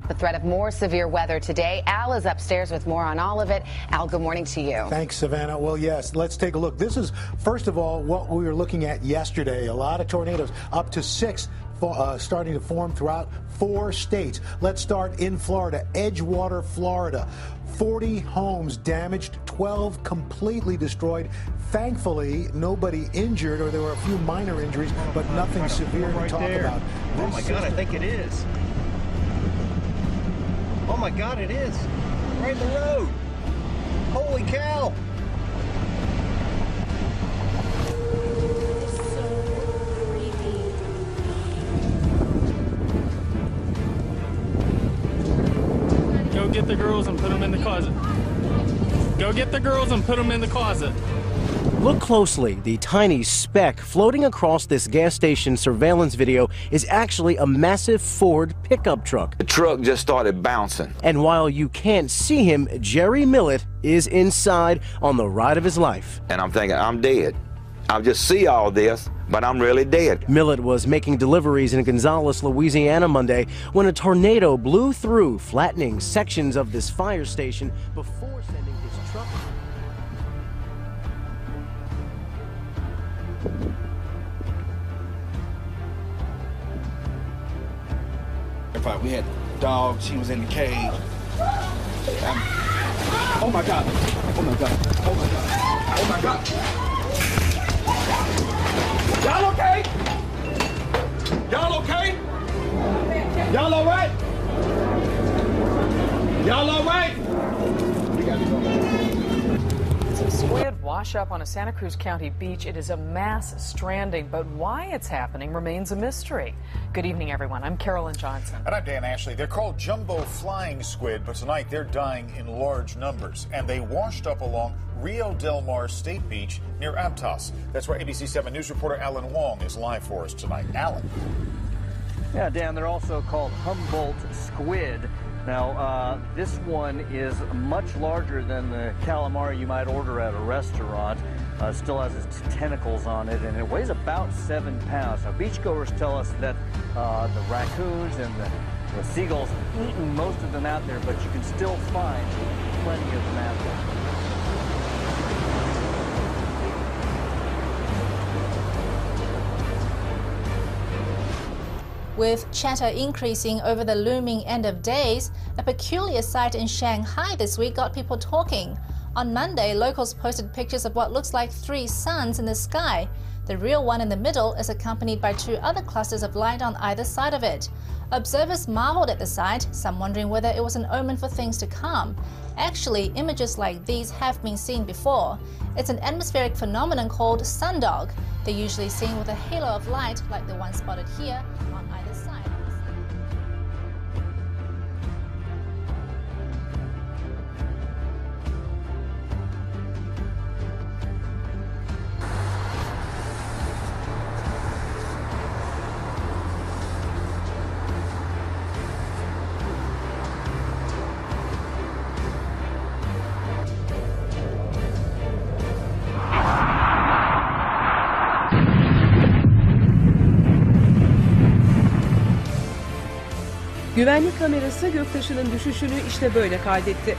The threat of more severe weather today. Al is upstairs with more on all of it. Al, good morning to you. Thanks, Savannah. Well, yes, let's take a look. This is, first of all, what we were looking at yesterday. A lot of tornadoes, up to 6 starting to form throughout 4 states. Let's start in Florida, Edgewater, Florida. 40 homes damaged, 12 completely destroyed. Thankfully, nobody injured, or there were a few minor injuries, but nothing severe to talk about. Oh my God, I think it is. Oh my God, it is. Right in the road. Holy cow. Go get the girls and put them in the closet. Go get the girls and put them in the closet. Look closely. The tiny speck floating across this gas station surveillance video is actually a massive Ford pickup truck. The truck just started bouncing. And while you can't see him, Jerry Millett is inside on the ride of his life. And I'm thinking, I'm dead. I just see all this, but I'm really dead. Millett was making deliveries in Gonzales, Louisiana Monday when a tornado blew through, flattening sections of this fire station before sending his truck. We had dogs. She was in the cage. Oh my God! Oh my God! Oh my God! Oh my God! Y'all okay? Y'all okay? Y'all all right? Y'all all right? We got to go. Some squid wash up on a Santa Cruz County beach. It is a mass stranding, but why it's happening remains a mystery. Good evening, everyone. I'm Carolyn Johnson. And I'm Dan Ashley. They're called jumbo flying squid, but tonight they're dying in large numbers. And they washed up along Rio Del Mar State Beach near Aptos. That's where ABC 7 News reporter Alan Wong is live for us tonight. Alan. Yeah, Dan, they're also called Humboldt squid. Now, this one is much larger than the calamari you might order at a restaurant. Still has its tentacles on it, and it weighs about 7 pounds. Now, beachgoers tell us that the raccoons and the seagulls have eaten most of them out there, but you can still find plenty of them out there. With chatter increasing over the looming end of days, a peculiar sight in Shanghai this week got people talking. On Monday, locals posted pictures of what looks like 3 suns in the sky. The real one in the middle is accompanied by 2 other clusters of light on either side of it. Observers marveled at the sight, some wondering whether it was an omen for things to come. Actually, images like these have been seen before. It's an atmospheric phenomenon called sundog. They're usually seen with a halo of light like the one spotted here on either side. Güvenlik kamerası göktaşının düşüşünü işte böyle kaydetti.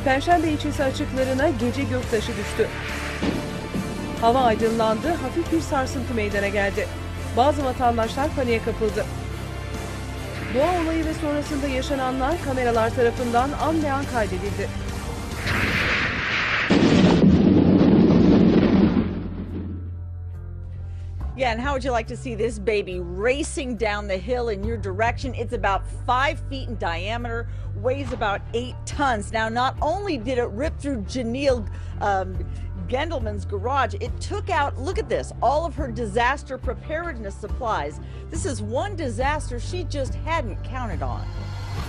Perşembe ilçesi açıklarına gece göktaşı düştü. Hava aydınlandı, hafif bir sarsıntı meydana geldi. Bazı vatandaşlar paniğe kapıldı. Doğa olayı ve sonrasında yaşananlar kameralar tarafından an be an kaydedildi. Yeah, and how would you like to see this baby racing down the hill in your direction? It's about 5 feet in diameter, weighs about 8 tons. Now, not only did it rip through Janelle Gendelman's garage, it took out, look at this, all of her disaster preparedness supplies. This is one disaster she just hadn't counted on.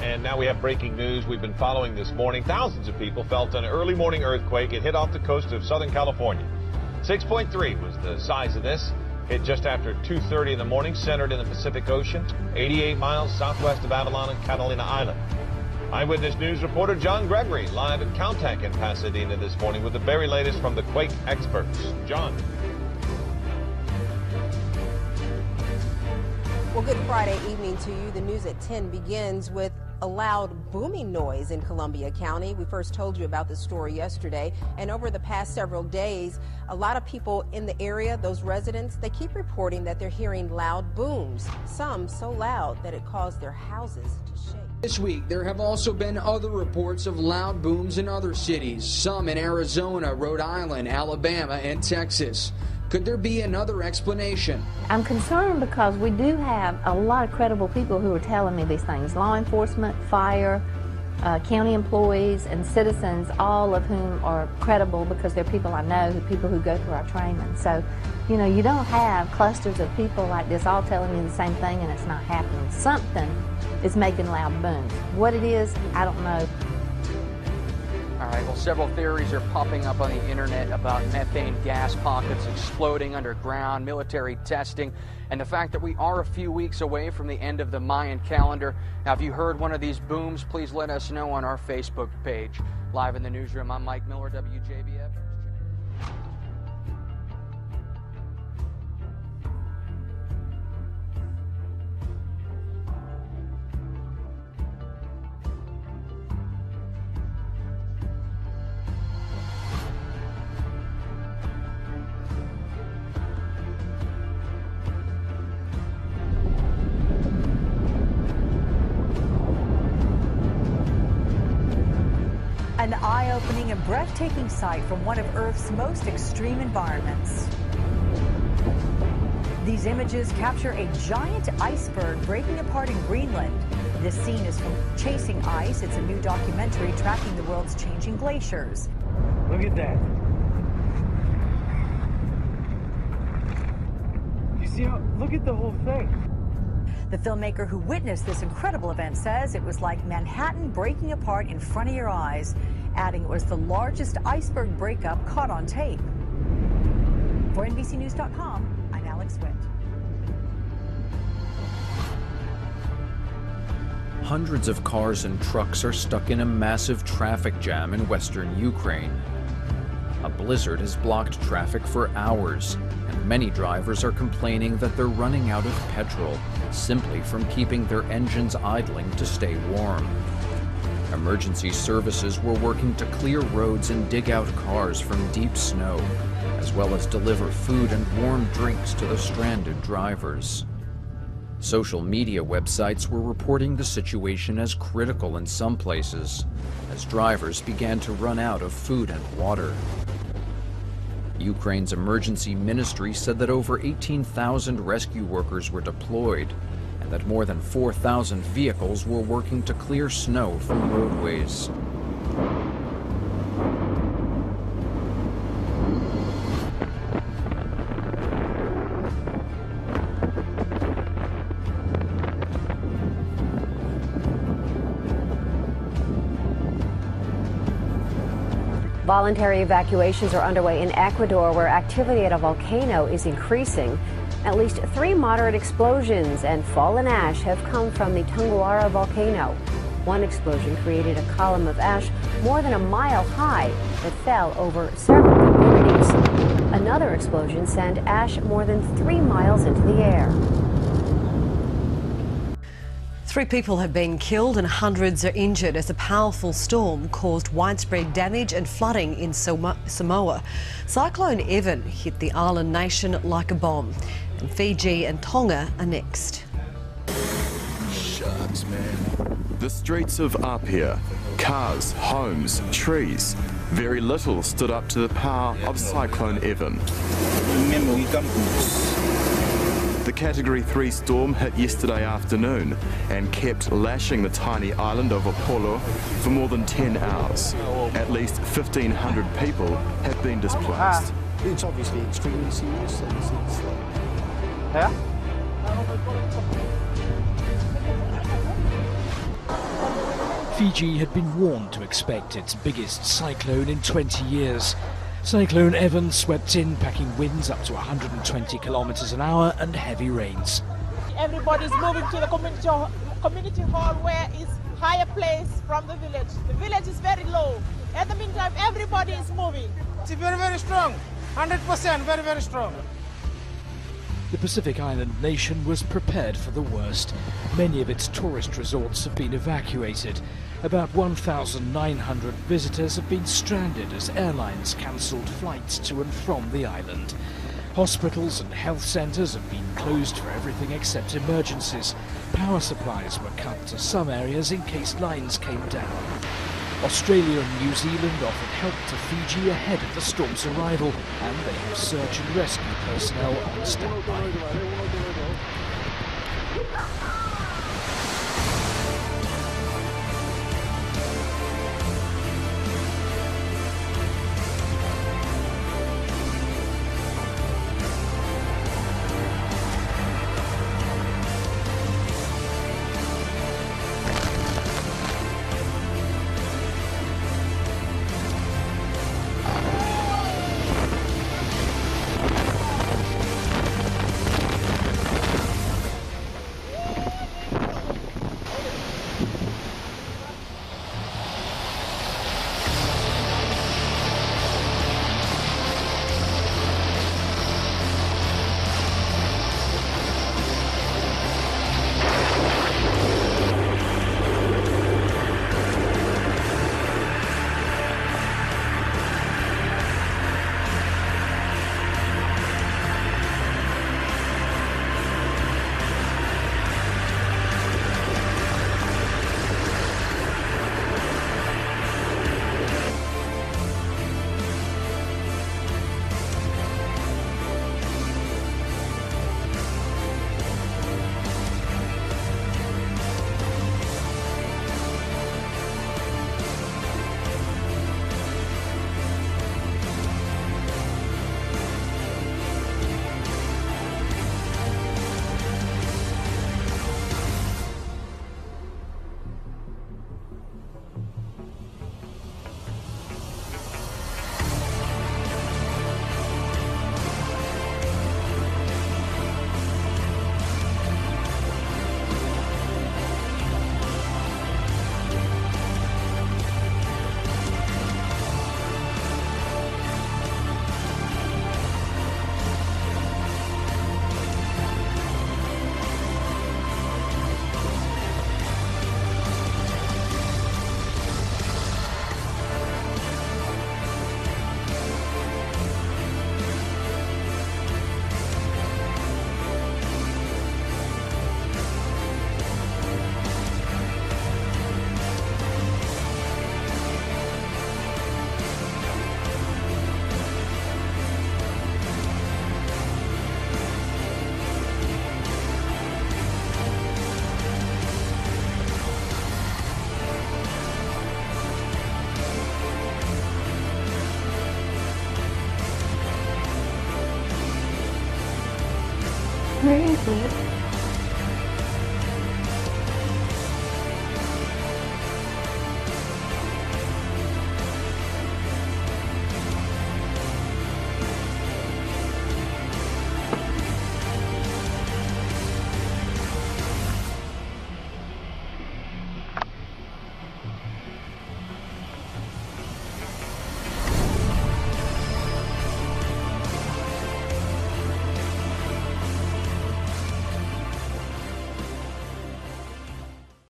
And now we have breaking news we've been following this morning. Thousands of people felt an early morning earthquake. It hit off the coast of Southern California. 6.3 was the size of this. Hit just after 2:30 in the morning, centered in the Pacific Ocean, 88 miles southwest of Avalon and Catalina Island. Eyewitness News reporter John Gregory live at Caltech in Pasadena this morning with the very latest from the quake experts. John. Well, good Friday evening to you. The news at 10 begins with a loud booming noise in Columbia County. We first told you about this story yesterday, and over the past several days, a lot of people in the area, those residents, they keep reporting that they're hearing loud booms, some so loud that it caused their houses to shake. This week, there have also been other reports of loud booms in other cities, some in Arizona, Rhode Island, Alabama, and Texas. Could there be another explanation? I'm concerned because we do have a lot of credible people who are telling me these things. Law enforcement, fire, county employees, and citizens, all of whom are credible because they're people I know, people who go through our training. So, you know, you don't have clusters of people like this all telling you the same thing and it's not happening. Something is making loud booms. What it is, I don't know. All right, well, several theories are popping up on the internet about methane gas pockets exploding underground, military testing, and the fact that we are a few weeks away from the end of the Mayan calendar. Now, if you heard one of these booms, please let us know on our Facebook page. Live in the newsroom, I'm Mike Miller, WJBF. An eye-opening and breathtaking sight from one of Earth's most extreme environments. These images capture a giant iceberg breaking apart in Greenland. This scene is from Chasing Ice. It's a new documentary tracking the world's changing glaciers. Look at that. You see how, look at the whole thing. The filmmaker who witnessed this incredible event says it was like Manhattan breaking apart in front of your eyes, adding it was the largest iceberg breakup caught on tape. For NBCNews.com, I'm Alex Witt. Hundreds of cars and trucks are stuck in a massive traffic jam in western Ukraine. A blizzard has blocked traffic for hours, and many drivers are complaining that they're running out of petrol simply from keeping their engines idling to stay warm. Emergency services were working to clear roads and dig out cars from deep snow, as well as deliver food and warm drinks to the stranded drivers. Social media websites were reporting the situation as critical in some places, as drivers began to run out of food and water. Ukraine's emergency ministry said that over 18,000 rescue workers were deployed, and that more than 4,000 vehicles were working to clear snow from roadways. Voluntary evacuations are underway in Ecuador, where activity at a volcano is increasing. At least 3 moderate explosions and fallen ash have come from the Tunguara volcano. One explosion created a column of ash more than a mile high that fell over several communities. Another explosion sent ash more than 3 miles into the air. 3 people have been killed and hundreds are injured as a powerful storm caused widespread damage and flooding in Samoa. Cyclone Evan hit the island nation like a bomb, and Fiji and Tonga are next. Shucks, man. The streets of Apia, cars, homes, trees. Very little stood up to the power of Cyclone Evan. The Category 3 storm hit yesterday afternoon and kept lashing the tiny island of Apollo for more than 10 hours. At least 1,500 people have been displaced. It's obviously extremely serious. Yeah? Fiji had been warned to expect its biggest cyclone in 20 years. Cyclone Evan swept in, packing winds up to 120 kilometers an hour and heavy rains. Everybody's moving to the community hall where is higher place from the village. The village is very low. At the meantime, everybody is moving. It's very, very strong. 100%, very, very strong. The Pacific Island nation was prepared for the worst. Many of its tourist resorts have been evacuated. About 1,900 visitors have been stranded as airlines cancelled flights to and from the island. Hospitals and health centres have been closed for everything except emergencies. Power supplies were cut to some areas in case lines came down. Australia and New Zealand offered help to Fiji ahead of the storm's arrival, and they have search and rescue personnel on standby. Where is it?